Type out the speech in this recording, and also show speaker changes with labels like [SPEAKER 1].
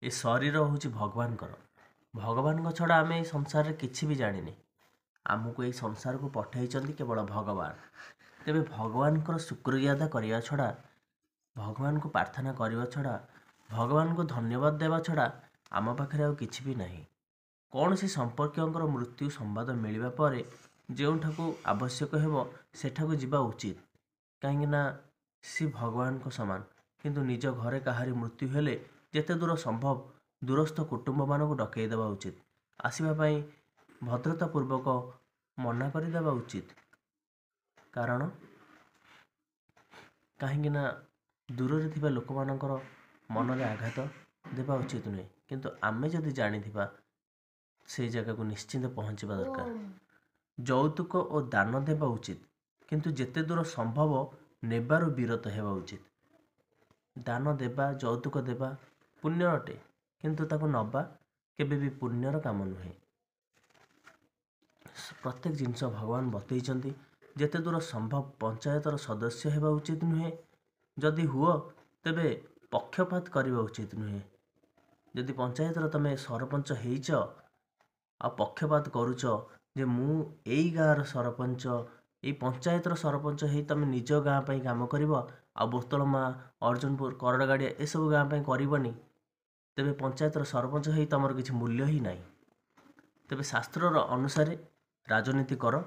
[SPEAKER 1] ए शरीर हूँ भगवान भगवान छड़ा आम संसार किसी भी जानी आमको ये संसार को पठे केवल भगवान। तेरे भगवान को शुक्रिया करने छड़ा भगवान को प्रार्थना करने छड़ा भगवान को धन्यवाद देवा छड़ा आम पाखे आ कि भी ना। कौन सी संपर्क मृत्यु संवाद मिलवा पर जो आवश्यक हो सेठाକୁ ଯିବା उचित कहीं सी भगवान को समान किंतु निज घरे कहारी मृत्यु हेले जेते दूर संभव दूरस्थ कुटुंब मानक डकईदेवा उचित आसवाई भद्रतापूर्वक मना करदेवा उचित कारण कहीं दूर थे लोक मानकर मन में आघात देवा उचित नुहे किंतु आमे जदि जानी से जगह को निश्चिंत पहुँचवा दरकार। यौतुक और दान देवा उचित किंतु जेते दूर संभव नेबारु विरत हेबा उचित। दान देवा यौतुक देवा पुण्य अटे किंतु ताको नबा केबे भी पुण्यर काम नुहे। प्रत्येक जिनस भगवान बतई जेते दूर संभव पंचायतर सदस्य हेबा उचित नुहे। जदि हुओ तेबे पक्षपात करवा उचित नुहे। जदि पंचायतर तमे सरपंच हेइच आ पक्षपात करुच जे मु एई गाँर सरपंच ये पंचायतर सरपंच हे तमे निज गाँ पे काम कर आ बोतलमा अर्जुनपुर करड़गाड़िया ए सब गाँ पे करबनी तेबे पंचायतर सरपंच हे तमर किसी मूल्य ही नहीं। तेबे शास्त्रर अनुसारे राजनीति कर